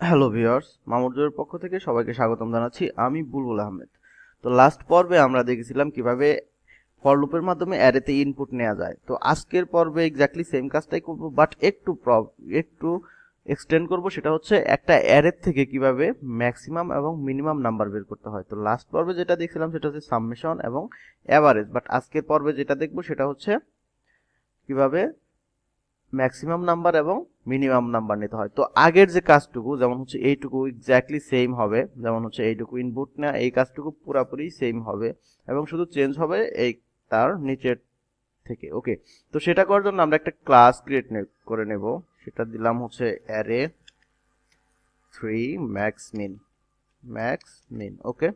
Hello viewers, মামুর পক্ষ থেকে সবাইকে স্বাগতম জানাচ্ছি। আমি বুলবুল আহমেদ। তো লাস্ট পর্বে আমরা দেখেছিলাম কিভাবে ফর লুপের মাধ্যমে অ্যারেতে ইনপুট নেওয়া যায়। তো আজকের পর্বে এক্স্যাক্টলি সেম কাজটাই করব, বাট একটু এক্সটেন্ড করব। সেটা হচ্ছে একটা অ্যারে থেকে কিভাবে ম্যাক্সিমাম এবং মিনিমাম নাম্বার বের করতে হয়। তো লাস্ট পর্বে যেটা দেখছিলাম সেটা হচ্ছে সামেশন এবং অ্যাভারেজ, বাট আজকের পর্বে যেটা দেখবো সেটা হচ্ছে কিভাবে ম্যাক্সিমাম নাম্বার এবং মিনিমাম নাম্বার নিতে হয়। তো আগের যে কাজটুকু, যেমন হচ্ছে এইটুকু এক্স্যাক্টলি সেম হবে, যেমন হচ্ছে এইটুকু ইনপুট নেওয়া, এই কাজটুকু পুরাপুরি সেম হবে এবং শুধু চেঞ্জ হবে এই তার নিচের থেকে। ওকে, তো সেটা করার জন্য আমরা একটা ক্লাস ক্রিয়েট করে নেব। সেটা দিলাম হচ্ছে অ্যারে 3 ম্যাক্স মিন। ওকে,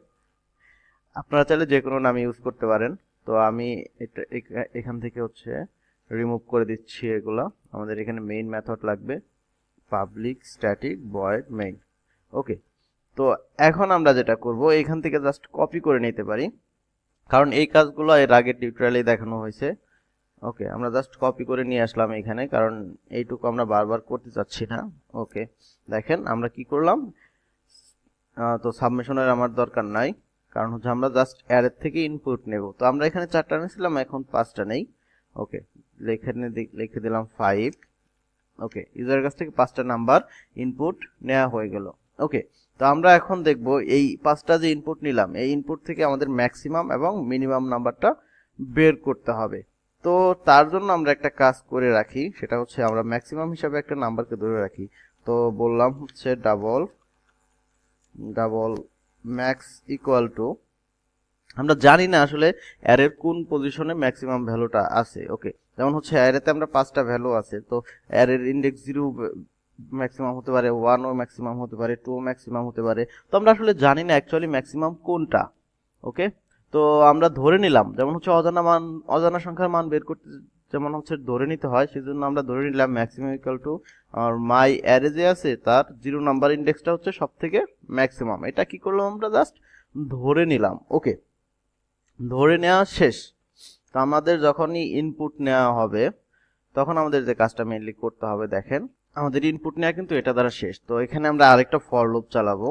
আপনারা চাইলে যে কোনো নাম ইউজ করতে পারেন। তো আমি এটা এখান থেকে হচ্ছে রিমুভ করে দিচ্ছি এগুলা। আমাদের এখানে মেইন মেথড লাগবে, পাবলিক স্ট্যাটিক ভয়েড মেইন। ওকে, তো এখন আমরা যেটা করব, এখান থেকে জাস্ট কপি করে নিতে পারি, কারণ এই কাজগুলো এর আগের টিউটোরিয়ালে দেখানো হয়েছে। ওকে, আমরা জাস্ট কপি করে নিয়ে আসলাম এখানে, কারণ এইটুকু আমরা বারবার করতে চাচ্ছি না। ওকে, দেখেন আমরা কি করলাম। তো সাবমিশনের আমার দরকার নাই, কারণ হচ্ছে আমরা জাস্ট অ্যারের থেকে ইনপুট নেব। তো আমরা এখানে 4টা নিয়েছিলাম, এখন 5টা নেই। ওকে, লিখে দিলাম 5। ওকে, ইউজারের কাছ থেকে 5টা নাম্বার ইনপুট নেওয়া হয়ে গেল। ওকে, তো আমরা এখন দেখব এই 5টা যে ইনপুট নিলাম, এই ইনপুট থেকে আমাদের ম্যাক্সিমাম এবং মিনিমাম নাম্বারটা বের করতে হবে। তো তার জন্য আমরা একটা কাজ করে রাখি, সেটা হচ্ছে আমরা ম্যাক্সিমাম হিসাবে একটা নাম্বারকে ধরে রাখি। তো বললাম হচ্ছে ডাবল ম্যাক্স ইকুয়াল টু, আমরা জানি না আসলে অ্যারের কোন পজিশনে ম্যাক্সিমাম ভ্যালুটা আছে। ওকে, যেমন হচ্ছে অ্যারেতে আমরা 5টা ভ্যালু আছে, তো অ্যারের ইন্ডেক্স 0 ম্যাক্সিমাম হতে পারে, 1 ও ম্যাক্সিমাম হতে পারে, 2 ম্যাক্সিমাম হতে পারে। তো আমরা আসলে জানি না অ্যাকচুয়ালি ম্যাক্সিমাম কোনটা। ওকে, তো আমরা ধরে নিলাম, যেমন হচ্ছে অজানা সংখ্যার মান বের করতে যেমন হচ্ছে ধরে নিতে হয়, সেজন্য আমরা ধরে নিলাম ম্যাক্সিমাম ইকুয়াল টু আর মাই অ্যারে যে আছে তার 0 নাম্বার ইন্ডেক্সটা হচ্ছে সব থেকে ম্যাক্সিমাম। এটা কি করলাম, আমরা জাস্ট ধরে নিলাম। ওকে, ধরে নেওয়া শেষ। তো আমাদের যখনই ইনপুট নেওয়া হবে, তখন আমাদের যে কাজটা মেইনলি করতে হবে, দেখেন আমাদের ইনপুট নেওয়া কিন্তু এটা দ্বারা শেষ। তো এখানে আমরা আরেকটা ফর লুপ চালাবো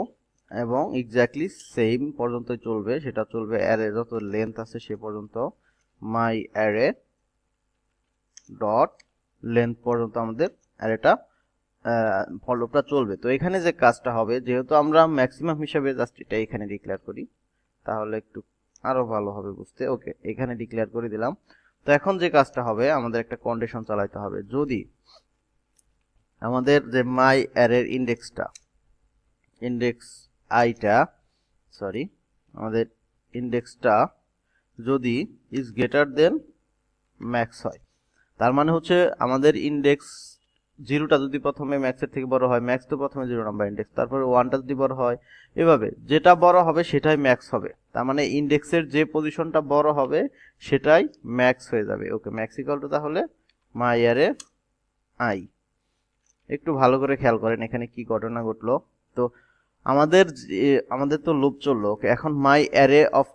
এবং এক্স্যাক্টলি সেম পর্যন্ত চলবে। সেটা চলবে অ্যারে যত লেন্থ আছে সে পর্যন্ত, মাই অ্যারে ডট লেন্থ পর্যন্ত আমাদের অ্যারেটা ফর লুপটা চলবে। তো এখানে যে কাজটা হবে, যেহেতু আমরা ম্যাক্সিমাম হিসাবে জাস্ট এটা এখানে ডিক্লেয়ার করি, তাহলে একটু আরো ভালো হবে বুঝতে। ওকে, এখানে ডিক্লেয়ার করে দিলাম। তো এখন যে কাজটা হবে, আমাদের একটা কন্ডিশন চালাতে হবে। যদি আমাদের যে মাই অ্যারের ইন্ডেক্স আইটা সরি আমাদের ইন্ডেক্সটা যদি ইজ গ্রেটার দেন ম্যাক্স হয়, তার মানে হচ্ছে আমাদের ইন্ডেক্স 0টা যদি প্রথমে ম্যাক্সের থেকে বড় হয়, ম্যাক্স তো প্রথমে 0 নাম্বার ইন্ডেক্স, তারপরে 1টা যদি বড় হয়, এভাবে যেটা বড় হবে সেটাই ম্যাক্স হবে। তার মানে ইন্ডেক্সের যে পজিশনটা বড় হবে সেটাই ম্যাক্স হয়ে যাবে। ওকে, ম্যাক্স ইকুয়াল টু তাহলে মাই অ্যারে আই। একটু ভালো করে খেয়াল করেন এখানে কি ঘটনা ঘটলো। তো আমাদের তো লুপ চললো। ওকে, এখন মাই অ্যারে অফ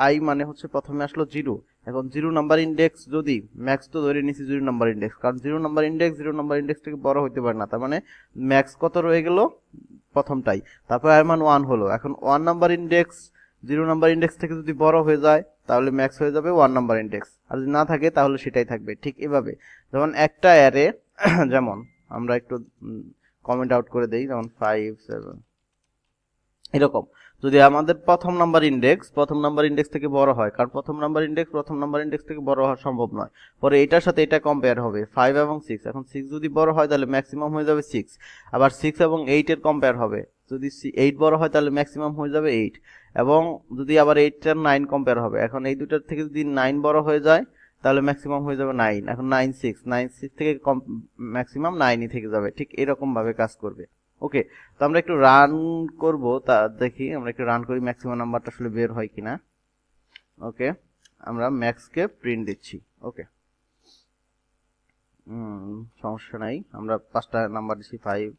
আই মানে হচ্ছে প্রথমে আসলো 0। এখন 0 নাম্বার ইন্ডেক্স যদি ম্যাক্স, তো ধরে নিছি 0 নাম্বার ইন্ডেক্স, কারণ 0 নাম্বার ইন্ডেক্স থেকে বড় হইতে পারে না। তার মানে ম্যাক্স কত রয়ে গেল, প্রথমটাই। তারপর এর মান 1 হলো। এখন 1 নাম্বার ইন্ডেক্স 0 নাম্বার ইন্ডেক্স থেকে যদি বড় হয়ে যায়, তাহলে ম্যাক্স হয়ে যাবে 1 নাম্বার ইন্ডেক্স, আর যদি না থাকে তাহলে সেটাই থাকবে। ঠিক এভাবে যেমন একটা অ্যারে যেমন আমরা একটু কমেন্ট আউট করে দেই, যেমন 5 7 এরকম। যদি আমাদের প্রথম নাম্বার ইন্ডেক্স থেকে বড় হয়, কারণ প্রথম নাম্বার ইন্ডেক্স থেকে বড় হওয়া সম্ভব নয়, পরে এটার সাথে এটা কম্পেয়ার হবে 5 এবং 6। এখন 6 যদি বড় হয় তাহলে ম্যাক্সিমাম হয়ে যাবে 6। আবার 6 এবং 8 এর কম্পেয়ার হবে, যদি 8 বড় হয় তাহলে ম্যাক্সিমাম হয়ে যাবে 8। এবং যদি আবার 8 এর 9 কম্পেয়ার হবে, এখন এই দুটার থেকে যদি 9 বড় হয়ে যায় তাহলে ম্যাক্সিমাম হয়ে যাবে 9। এখন 9 6 থেকে ম্যাক্সিমাম 9ই থেকে যাবে। ঠিক এরকম ভাবে কাজ করবে। ওকে, তো আমরা একটু রান করব, তা দেখি আমরা একটু রান করি ম্যাক্সিমাম নাম্বারটা আসলে বের হয় কিনা। ওকে, আমরা ম্যাক্সকে প্রিন্ট দিচ্ছি। ওকে, সমস্যা নাই, আমরা 5টা নাম্বার দিচ্ছি, 5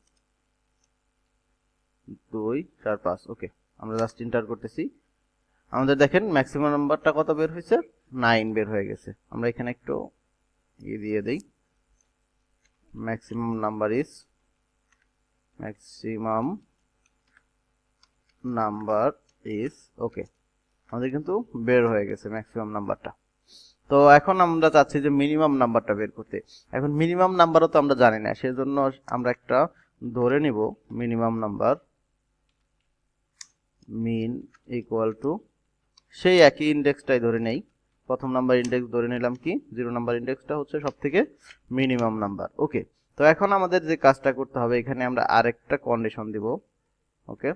2 4 5। ওকে, আমরা জাস্ট এন্টার করতেছি। আমাদের দেখেন ম্যাক্সিমাম নাম্বারটা কত বের হয়েছে, 9 বের হয়ে গেছে। আমরা এখানে একটু দিয়ে দেই, maximum number is maximum number is okay, আমাদের কিন্তু বের হয়ে গেছে ম্যাক্সিমাম নাম্বারটা। তো এখন আমরা চাচ্ছি যে মিনিমাম নাম্বারটা বের করতে। এখন মিনিমাম নাম্বারও তো আমরা জানি না, সেজন্য আমরা একটা ধরে নিব minimum number min equal to সেই একই ইন্ডেক্সটাই ধরে নেই। প্রথম নাম্বার ইন্ডেক্স ধরে নিলাম কি 0 নাম্বার ইন্ডেক্সটা হচ্ছে সব থেকে মিনিমাম নাম্বার। ওকে, তো এখন আমাদের যে কাজটা করতে হবে, এখানে আমরা আরেকটা কন্ডিশন দিব। ওকে,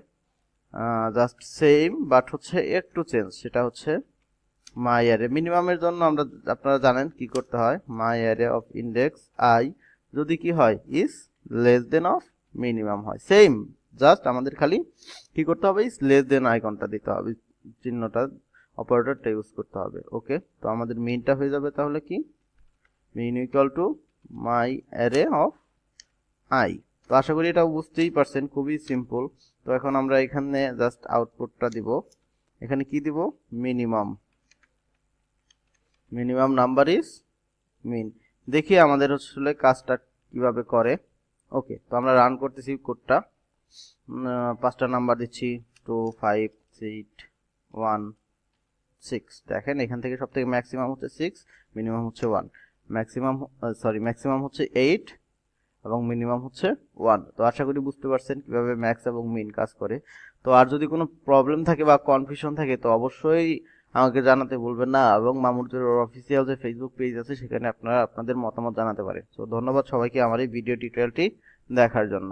জাস্ট সেম বাট হচ্ছে একটু চেঞ্জ, সেটা হচ্ছে মাই অ্যারে মিনিমামের জন্য আমরা, আপনারা জানেন কি করতে হয়, মাই অ্যারে অফ ইন্ডেক্স আই যদি কি হয় is less than of minimum হয়, সেম জাস্ট আমাদের খালি কি করতে হবে, ইজ লেস দেন আইকনটা দিতে হবে, চিহ্নটা অপারেটরটা ইউজ করতে হবে। ওকে, তো আমাদের মিনটা হয়ে যাবে তাহলে কি min equal to my array of I. তো আশা করি এটা বুঝতেই পারছেন, খুবই সিম্পল। তো এখন আমরা এখানে জাস্ট আউটপুটটা দিব, এখানে কি দিব minimum, minimum number is min. দেখি আমাদের আসলে কাজটা কিভাবে করে। ওকে, তো আমরা রান করতেছি কোডটা, 5টা নাম্বার দিচ্ছি 2 5 8 1 6। দেখেন এখান থেকে সব থেকে ম্যাক্সিমাম হচ্ছে 6, মিনিমাম হচ্ছে 1, ম্যাক্সিমাম হচ্ছে 8 এবং মিনিমাম হচ্ছে 1। তো আশা করি বুঝতে পারছেন কিভাবে ম্যাক্স এবং মিন কাজ করে। তো আর যদি কোনো প্রবলেম থাকে বা কনফিউশন থাকে তো অবশ্যই আমাকে জানাতে ভুলবেন না, এবং মামুনুর অফিসিয়াল যে ফেসবুক পেজ আছে সেখানে আপনারা আপনাদের মতামত জানাতে পারেন। তো ধন্যবাদ সবাইকে আমার এই ভিডিও টিউটোরিয়ালটি দেখার জন্য।